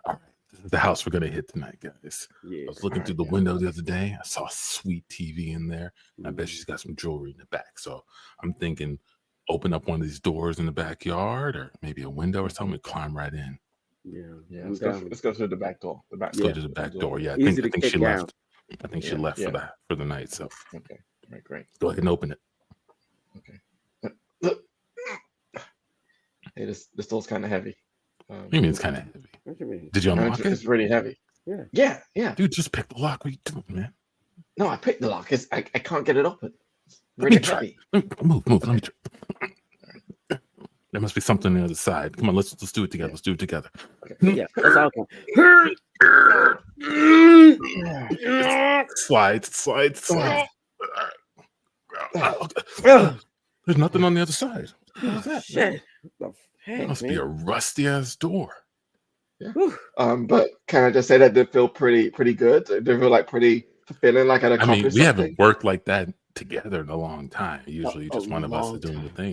All right, this is the house we're gonna hit tonight, guys. I was looking through the window the other day. I saw a sweet TV in there. And I bet she's got some jewelry in the back. So I'm thinking, open up one of these doors in the backyard, or maybe a window or something, and climb right in. Yeah. Let's go through the back door. Let's go to the back door. Yeah, I Easy think to she kick left. I think she left for the night. So okay, all right, great. Go ahead and open it. Okay. Hey, this door's kind of heavy. What do you mean it's kind of heavy? What do you mean? Did you unlock it? It's really heavy. Yeah. Dude, just pick the lock. What are you doing, man? No, I picked the lock. I can't get it open. It's really heavy. Move. Let me try. There must be something on the other side. Come on, let's do it together. Let's do it together. Yeah, that's all. Slide. There's nothing on the other side. What was that? Shit. It must be a rusty ass door. Yeah. But can I just say that did feel pretty good? Did feel like pretty fulfilling, like I'd accomplished we something? haven't worked like that together in a long time. Usually just one of us is doing the thing.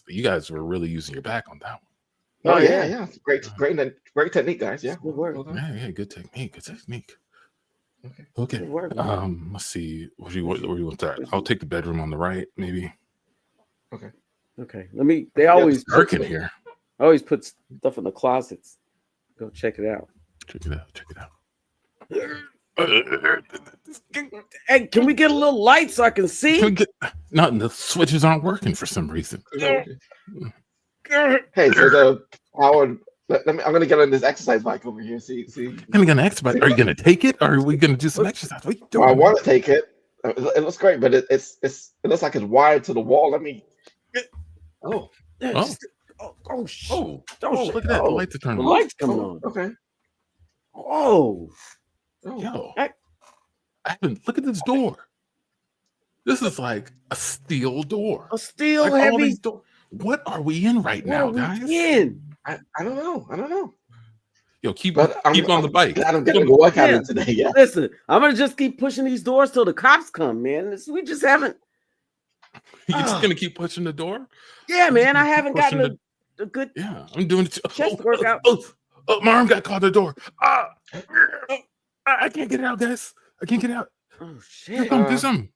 You guys were really using your back on that one. Oh yeah. Great technique, guys. Yeah. Good work. Yeah, good technique. Okay. Let's see. What do you want to start? I'll take the bedroom on the right, maybe. Okay. They always dark in here. I always put stuff in the closets. Go check it out. Check it out. Hey, can we get a little light so I can see? The switches aren't working for some reason. Hey, so the power. I'm gonna get on this exercise bike over here. See. I'm gonna exercise. Are you gonna take it, or are we gonna do some exercise? What are you doing? I want to take it. It looks great, but it looks like it's wired to the wall. Let me. Oh, shit. Look at that. The lights are turning The on. lights coming on. Okay. Yo, I haven't. Look at this door. This is like a steel door. A steel like heavy. What are we in right now, guys? I don't know. Yo, keep on the bike. I'm getting to work out today. Yeah. Listen, I'm gonna just keep pushing these doors till the cops come, man. We just haven't. You're just gonna keep pushing the door? Yeah, man. I haven't gotten a good. Yeah, I'm doing it. Chest workout. My arm got caught in the door. I can't get it out, guys. I can't get it out. Oh shit! Do something.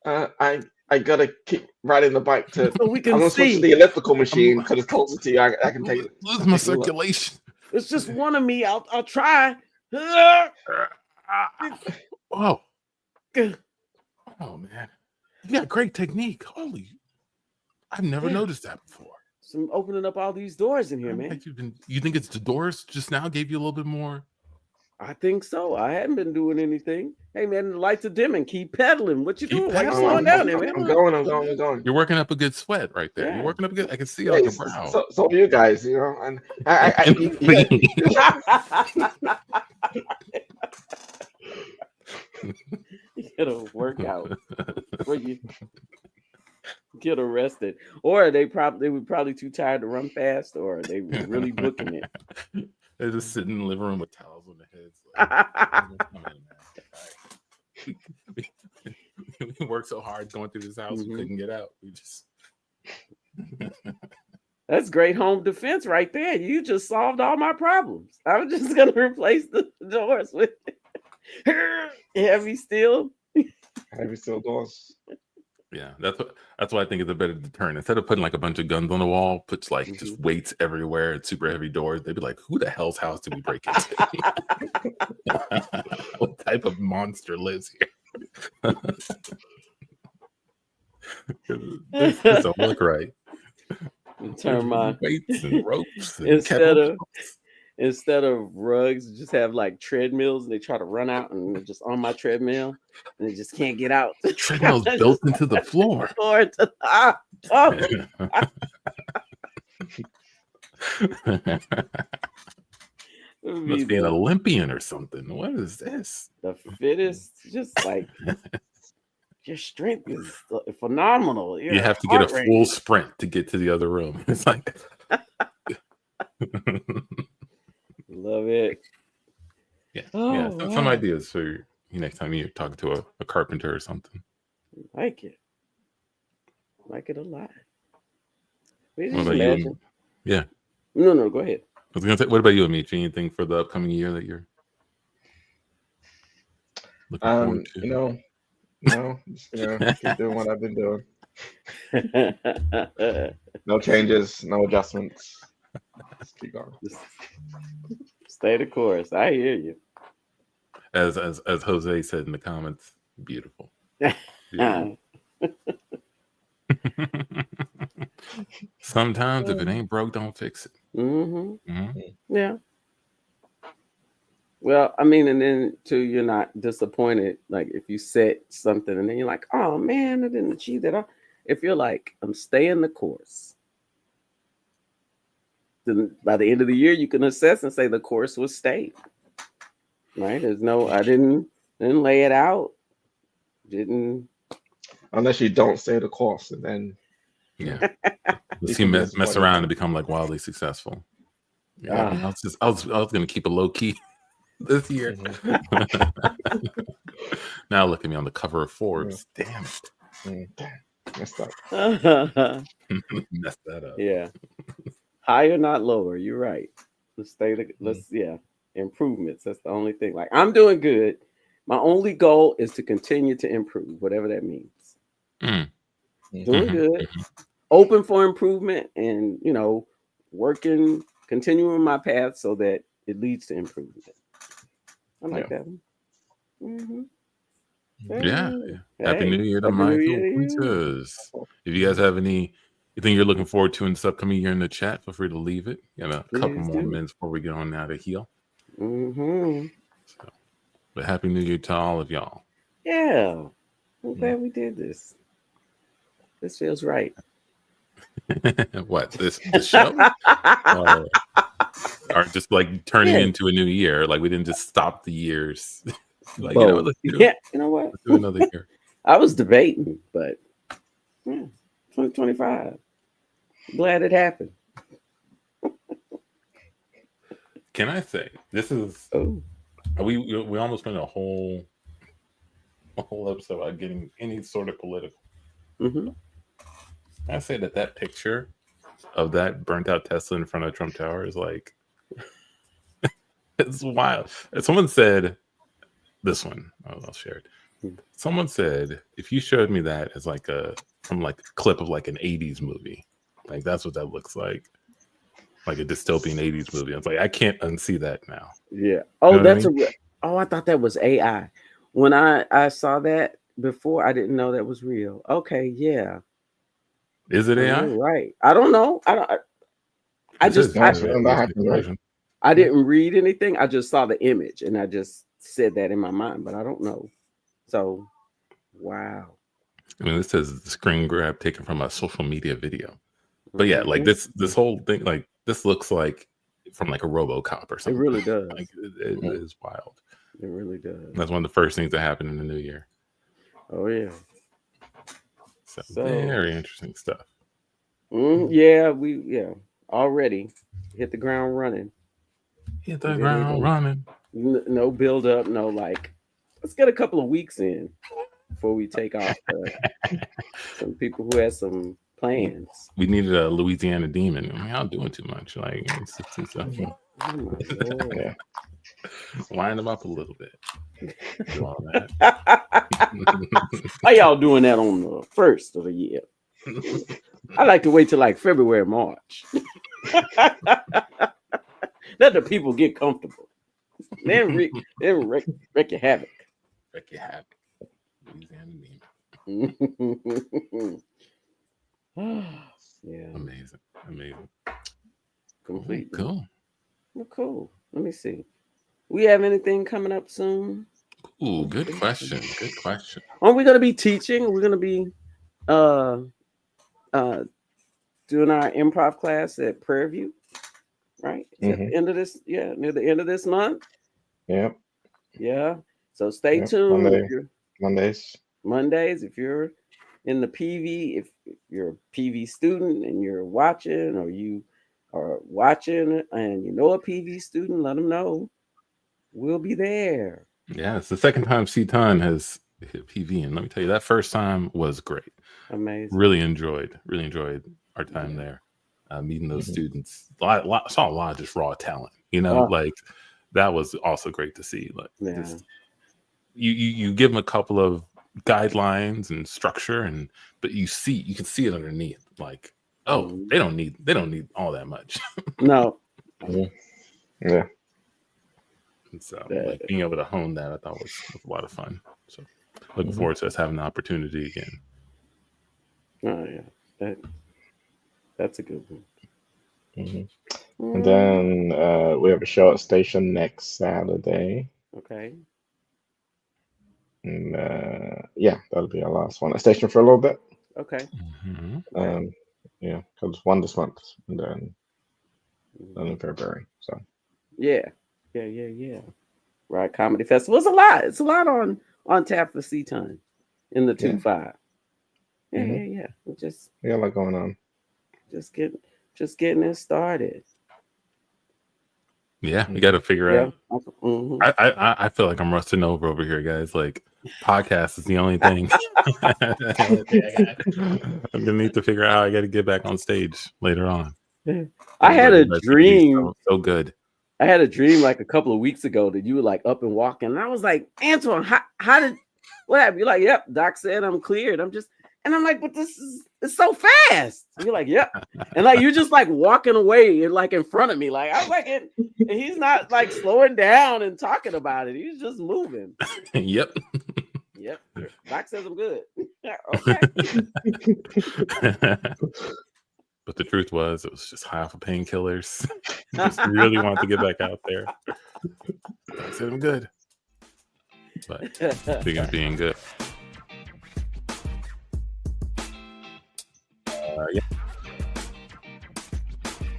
I I gotta keep riding the bike to. So we I'm can gonna switch to see. the elliptical machine because it's closer to you. I can take it. Lose my circulation. It's just one of me. I'll try. Oh. Oh man, you got great technique. Holy, I've never noticed that before. So I'm opening up all these doors in here, man. Like you think it's the doors just now gave you a little bit more? I think so. I hadn't been doing anything. Hey man, the lights are dimming. Keep pedaling. What you doing? Why you slowing down there, man? I'm going. You're working up a good sweat right there. Yeah. You're working up a good. I can see it on your brow. So you guys, you know, and you gotta work out before you get arrested, or they were probably too tired to run fast, or they were really booking it. They're just sitting in the living room with towels on their heads. Like, we worked so hard going through this house, we couldn't get out. We just That's great home defense right there. You just solved all my problems. I was just gonna replace the doors with heavy steel doors. Yeah, that's why I think it's a better deterrent. Instead of putting like a bunch of guns on the wall, puts like just weights everywhere and super heavy doors. They'd be like, "Who the hell's house did we break into? What type of monster lives here?" This don't look right. Turn my weights and ropes and instead of rugs, just have like treadmills, and they try to run out and they're just on my treadmill and they just can't get out. The treadmill's built into the floor. Must be an Olympian or something. What is this? The fittest, just like your strength is phenomenal. You have to get a full sprint to get to the other room. It's like love it. Yeah. Some ideas for you next time you're talking to a carpenter or something. Like it a lot. What about you? Yeah. No, go ahead. I was gonna say, what about you, Amici? Anything for the upcoming year that you're looking forward to? Just keep doing what I've been doing. No changes, no adjustments. Just keep going. Stay the course. I hear you. As Jose said in the comments, beautiful. Beautiful. Sometimes if it ain't broke, don't fix it. Yeah. Well, I mean, and then too, you're not disappointed. Like if you set something and then you're like, oh man, I didn't achieve that. If you're like, I'm staying the course, then by the end of the year, you can assess and say the course was stayed. Right? There's no, I didn't lay it out. Unless you don't stay the course, and then you mess around and become like wildly successful. Yeah, I was gonna keep a low key this year. Now look at me on the cover of Forbes. Damn it. Messed up. Messed that up. Yeah. Higher, not lower. You're right. Improvements. That's the only thing. Like I'm doing good. My only goal is to continue to improve, whatever that means. Doing good. Open for improvement, and continuing my path so that it leads to improvement. I like that one. Yeah. Happy New Year to Michael Quintus. If you guys have anything you're looking forward to in this upcoming year in the chat, feel free to leave it. Got a couple more minutes before we get on now to heal. But Happy New Year to all of y'all. Yeah. I'm glad we did this. This feels right. What, this show? Or just like turning into a new year? Like we didn't just stop the years. Like, let's do you know what? Let's do another year. I was debating, but 2025. Glad it happened. Can I say this is? We almost spent a whole episode about getting any sort of political. I say that picture of that burnt out Tesla in front of Trump Tower is like, it's wild. Someone said this one. I'll share it. Someone said if you showed me that as like a clip of like an 80s movie, like that's what that looks like a dystopian 80s movie. I was like, I can't unsee that now. Yeah. Oh, You know what I mean? I thought that was AI. When I saw that before, I didn't know that was real. Okay, yeah. Is it AI? You're right. I don't know. I didn't read anything. I just saw the image and I just said that in my mind, but I don't know. So, wow. I mean, this says the screen grab taken from a social media video. But yeah, like this whole thing, like this looks like from like a RoboCop or something. It really does. Like it is wild. It really does. That's one of the first things that happened in the new year. Oh yeah. So very interesting stuff. Yeah, already hit the ground running. Hit the ground running. No build up, no like. Let's get a couple of weeks in before we take off. Some people who had some plans. We needed a Louisiana Demon. I mean, I'm not doing too much. Like, wind them up a little bit. Do all that. How y'all doing that on the first of the year? I like to wait till like February, March. Let the people get comfortable. Then wreak your havoc. Wreak your havoc. Louisiana Demon. Yeah. Amazing. Complete. Cool. Well, cool. Let me see. We have anything coming up soon? Ooh, good question. Are we gonna be teaching? We're gonna be doing our improv class at Prairie View, right? At the end of this, near the end of this month. Yep. Yeah. So stay tuned. Mondays. If you're in the PV, if you're a PV student and you're watching, or you are watching and you know a PV student, let them know. We'll be there. Yeah, it's the second time CTUN has hit PV, and let me tell you, that first time was great. Amazing. Really enjoyed our time there. Meeting those students. Saw a lot of just raw talent. Like that was also great to see. Like just, you give them a couple of guidelines and structure, but you can see it underneath. Like, they don't need all that much. No. Yeah. And so like being able to hone that, I thought was a lot of fun. So looking forward to us having the opportunity again. Oh yeah, that's a good one. And then we have a show at Station next Saturday. Okay. And that'll be our last one at Station for a little bit. Okay. Because one this month and then in February. So yeah. Right, Comedy Festival. It's a lot on tap for CTUN in the 2-5. Yeah. We just a lot going on. Just getting it started. Yeah, we got to figure out. I feel like I'm rusting over here, guys. Like, podcast is the only thing. I'm gonna need to figure out how I got to get back on stage later on. I had a dream. So good. I had a dream like a couple of weeks ago that you were like up and walking, and I was like, Antoine, how did what happened? You're like, yep, Doc said I'm cleared. I'm like, but it's so fast. And you're like, yep. And like, you're just like walking away and like in front of me. Like, I was like, and he's not like slowing down and talking about it. He's just moving. Yep. Doc says I'm good. Okay. But the truth was, it was just high off of painkillers. Just really wanted to get back out there. I said I'm good. But speaking of being good.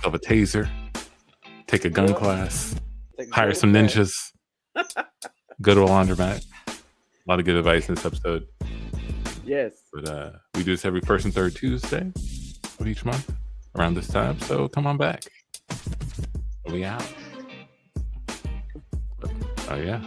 Of a taser, take a gun class, hire some ninjas, go to a laundromat. A lot of good advice in this episode. Yes. But we do this every first and third Tuesday of each month around this time. So come on back. We out. Oh yeah.